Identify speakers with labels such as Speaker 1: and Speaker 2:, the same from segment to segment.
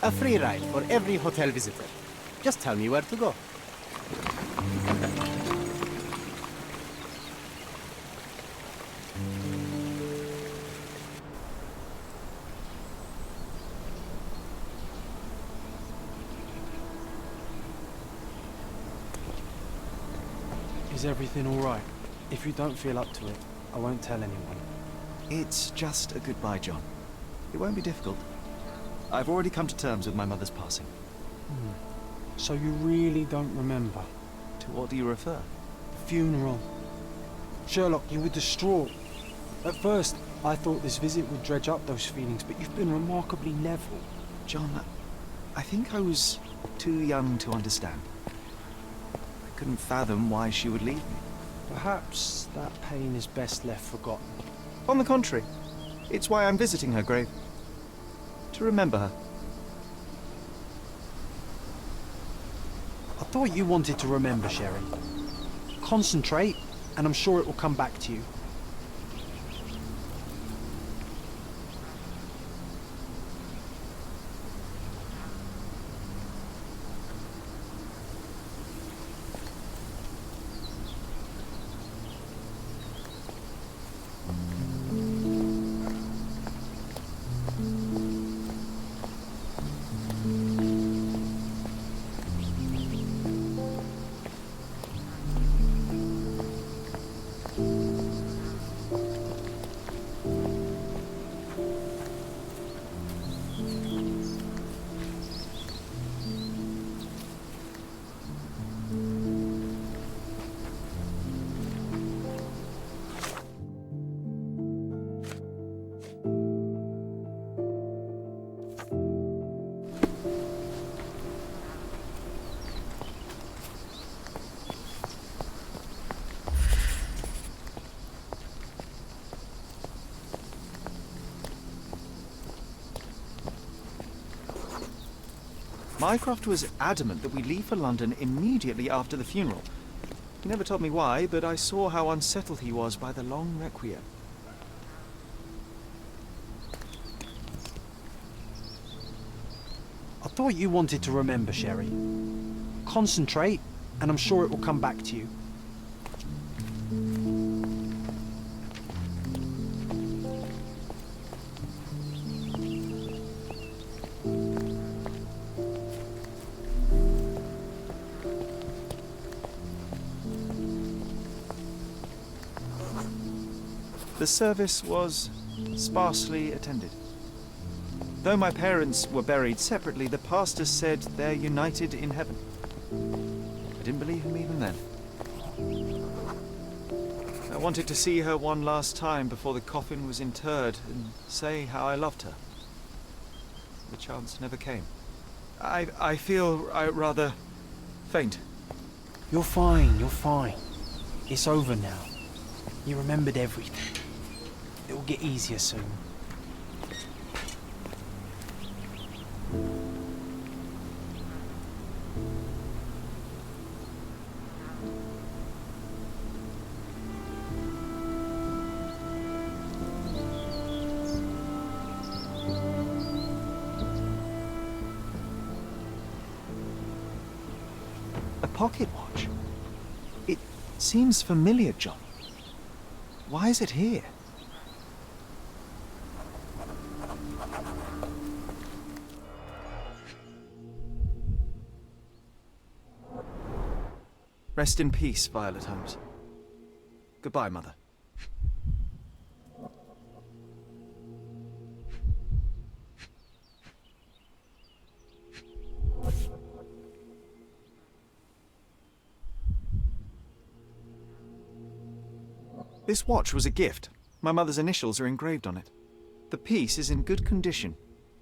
Speaker 1: A free ride for every hotel visitor. Just tell me where to go.
Speaker 2: Is everything all right? If you don't feel up to it, I won't tell anyone.
Speaker 3: It's just a goodbye, John. It won't be difficult. I've already come to terms with my mother's passing.
Speaker 2: So you really don't remember?
Speaker 3: To what do you refer?
Speaker 2: The funeral. Sherlock, you were distraught. At first, I thought this visit would dredge up those feelings, but you've been remarkably level.
Speaker 3: John, I think I was too young to understand. I couldn't fathom why she would leave me.
Speaker 2: Perhaps that pain is best left forgotten.
Speaker 3: On the contrary, it's why I'm visiting her grave. To remember her.
Speaker 2: I thought you wanted to remember, Sherry. Concentrate, and I'm sure it will come back to you.
Speaker 3: Mycroft was adamant that we leave for London immediately after the funeral. He never told me why, but I saw how unsettled he was by the long requiem.
Speaker 2: I thought you wanted to remember, Sherry. Concentrate, and I'm sure it will come back to you.
Speaker 3: The service was sparsely attended. Though my parents were buried separately, the pastor said they're united in heaven. I didn't believe him even then. I wanted to see her one last time before the coffin was interred and say how I loved her. The chance never came. I feel rather faint.
Speaker 2: You're fine, you're fine. It's over now. You remembered everything. It will get easier soon.
Speaker 3: A pocket watch? It seems familiar, John. Why is it here? Rest in peace, Violet Holmes. Goodbye, Mother. This watch was a gift. My mother's initials are engraved on it. The piece is in good condition.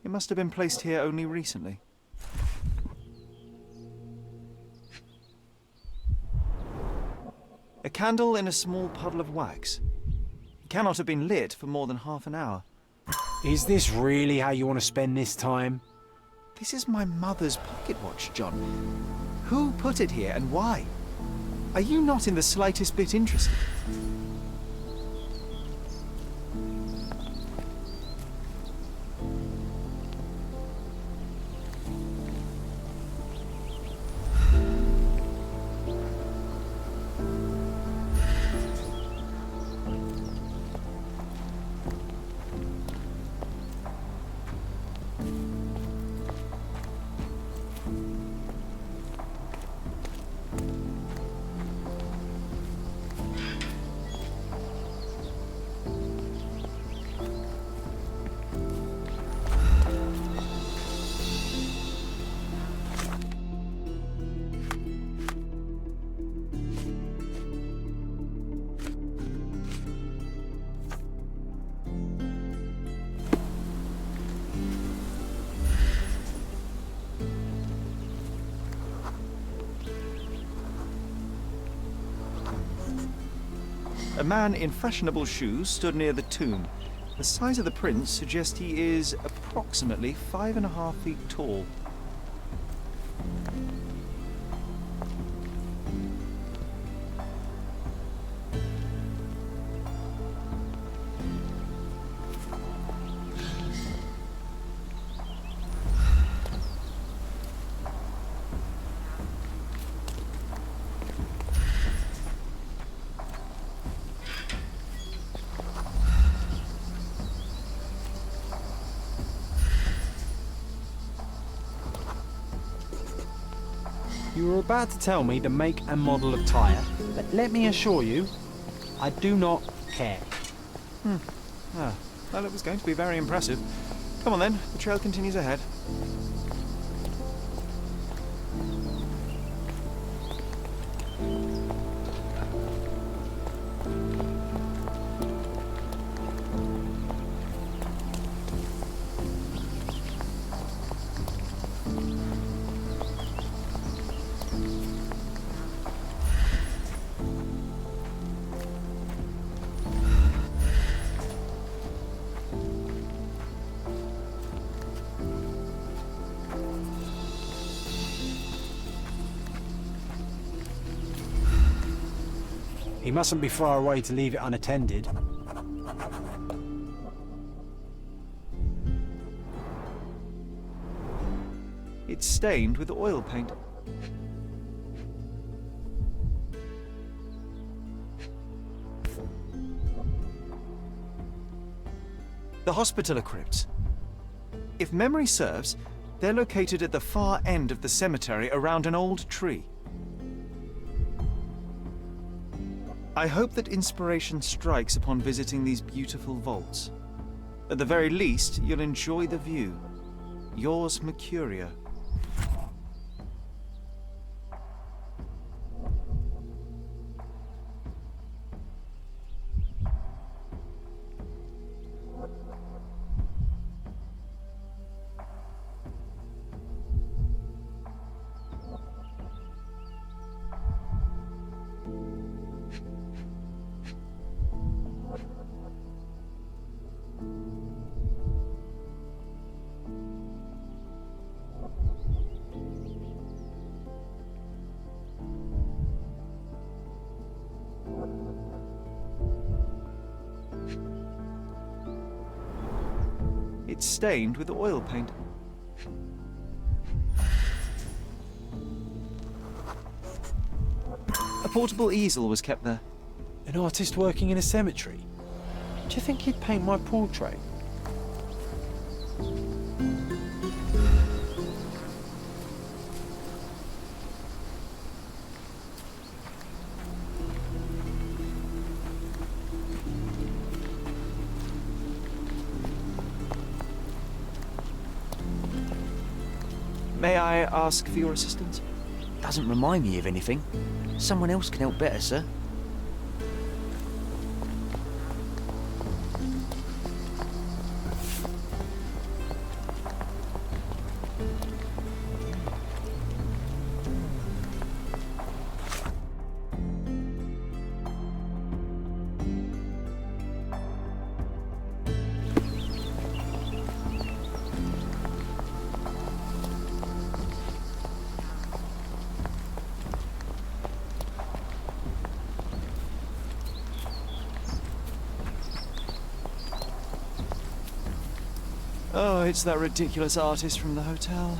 Speaker 3: It must have been placed here only recently. A candle in a small puddle of wax. It cannot have been lit for more than half an hour.
Speaker 2: Is this really how you want to spend this time?
Speaker 3: This is my mother's pocket watch, John. Who put it here and why? Are you not in the slightest bit interested? A man in fashionable shoes stood near the tomb. The size of the print suggests he is approximately 5.5 feet tall.
Speaker 2: You were about to tell me the make and model of tyre, but let me assure you, I do not care.
Speaker 3: Ah, well, it was going to be very impressive. Come on then, the trail continues ahead.
Speaker 2: He mustn't be far away to leave it unattended.
Speaker 3: It's stained with oil paint. The Hospitaller crypts. If memory serves, they're located at the far end of the cemetery around an old tree. I hope that inspiration strikes upon visiting these beautiful vaults. At the very least, you'll enjoy the view. Yours, Mercuria. It's stained with oil paint. A portable easel was kept there.
Speaker 2: An artist working in a cemetery? Do you think he'd paint my portrait?
Speaker 3: May I ask for your assistance?
Speaker 4: Doesn't remind me of anything. Someone else can help better, sir.
Speaker 3: Oh, it's that ridiculous artist from the hotel.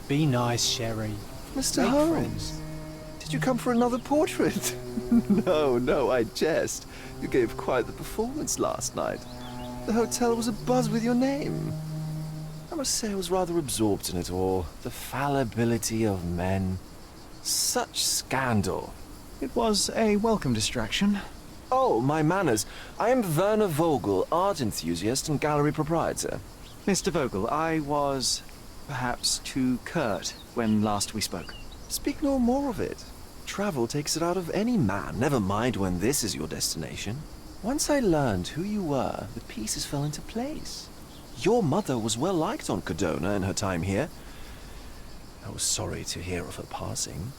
Speaker 2: Be nice, Sherry.
Speaker 5: Mr.
Speaker 2: Make
Speaker 5: Holmes,
Speaker 2: friends.
Speaker 5: did you come for another portrait? No, I jest. You gave quite the performance last night. The hotel was abuzz with your name. I must say I was rather absorbed in it all. The fallibility of men. Such scandal.
Speaker 3: It was a welcome distraction.
Speaker 5: Oh, my manners. I am Werner Vogel, art enthusiast and gallery proprietor.
Speaker 3: Mr. Vogel, I was perhaps too curt when last we spoke.
Speaker 5: Speak no more of it. Travel takes it out of any man, never mind when this is your destination. Once I learned who you were, the pieces fell into place. Your mother was well liked on Codona in her time here. I was sorry to hear of her passing.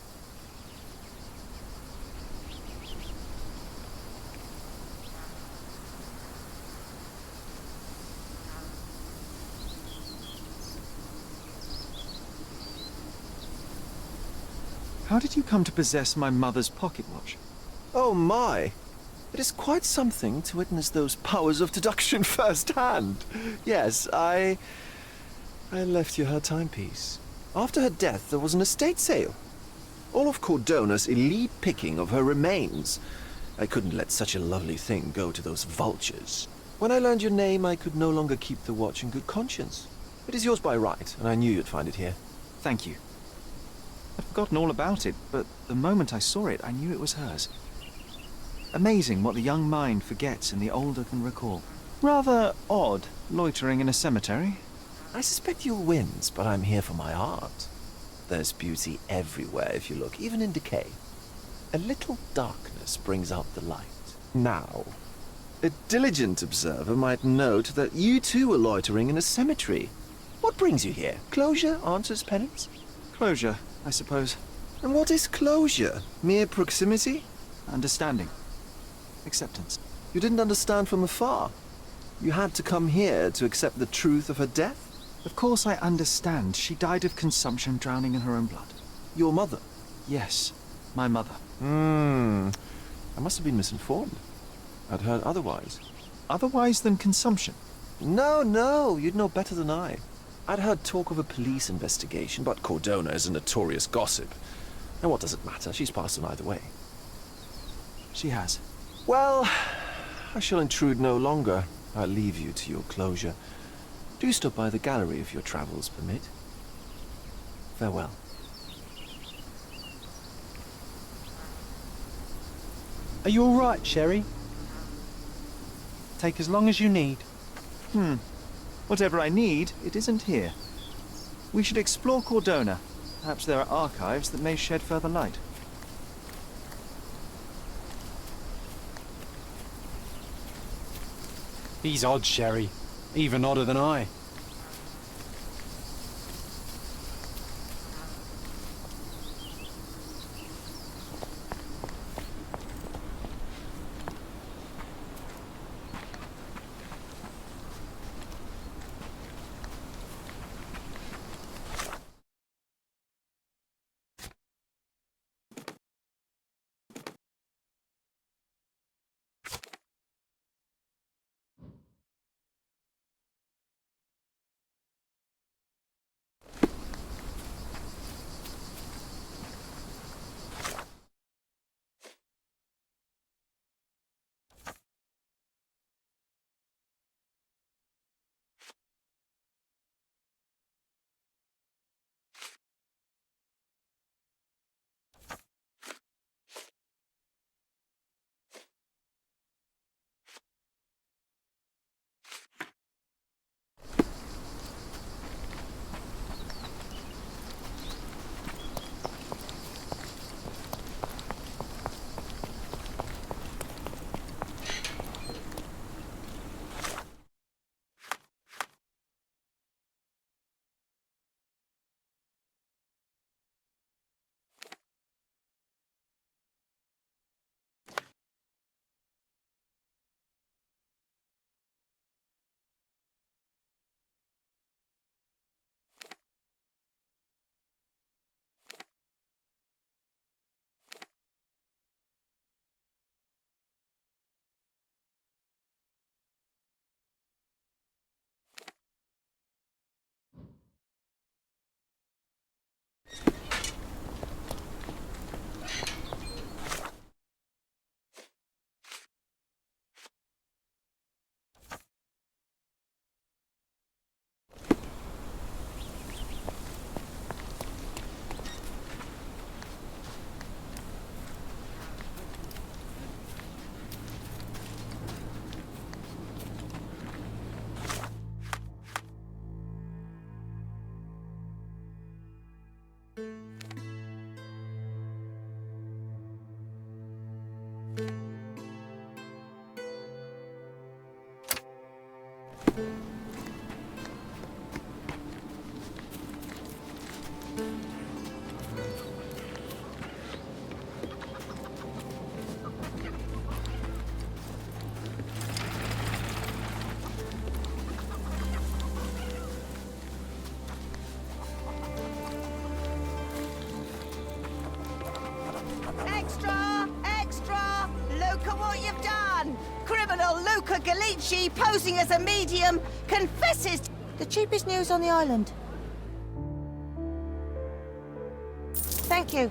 Speaker 3: How did you come to possess my mother's pocket watch?
Speaker 5: Oh my! It is quite something to witness those powers of deduction firsthand. Yes, I left you her timepiece. After her death, there was an estate sale. All of Cordona's elite picking of her remains. I couldn't let such a lovely thing go to those vultures. When I learned your name, I could no longer keep the watch in good conscience. It is yours by right, and I knew you'd find it here.
Speaker 3: Thank you. I'd forgotten all about it, but the moment I saw it, I knew it was hers. Amazing what the young mind forgets and the older can recall. Rather odd, loitering in a cemetery.
Speaker 5: I suspect you'll win, but I'm here for my art. There's beauty everywhere if you look, even in decay. A little darkness brings out the light. Now, a diligent observer might note that you too are loitering in a cemetery. What brings you here? Closure answers penance?
Speaker 3: Closure, I suppose.
Speaker 5: And what is closure? Mere proximity?
Speaker 3: Understanding. Acceptance.
Speaker 5: You didn't understand from afar. You had to come here to accept the truth of her death?
Speaker 3: Of course I understand. She died of consumption, drowning in her own blood.
Speaker 5: Your mother?
Speaker 3: Yes, my mother.
Speaker 5: I must have been misinformed. I'd heard otherwise.
Speaker 3: Otherwise than consumption?
Speaker 5: No, you'd know better than I. I'd heard talk of a police investigation, but Cordona is a notorious gossip. And what does it matter? She's passed on either way.
Speaker 3: She has.
Speaker 5: Well, I shall intrude no longer. I'll leave you to your closure. Do stop by the gallery if your travels permit. Farewell.
Speaker 2: Are you all right, Sherry? Take as long as you need.
Speaker 3: Whatever I need, it isn't here. We should explore Cordona. Perhaps there are archives that may shed further light.
Speaker 2: He's odd, Sherry. Even odder than I.
Speaker 6: what you've done! Criminal Luca Gallici, posing as a medium, confesses the cheapest news on the island. Thank you.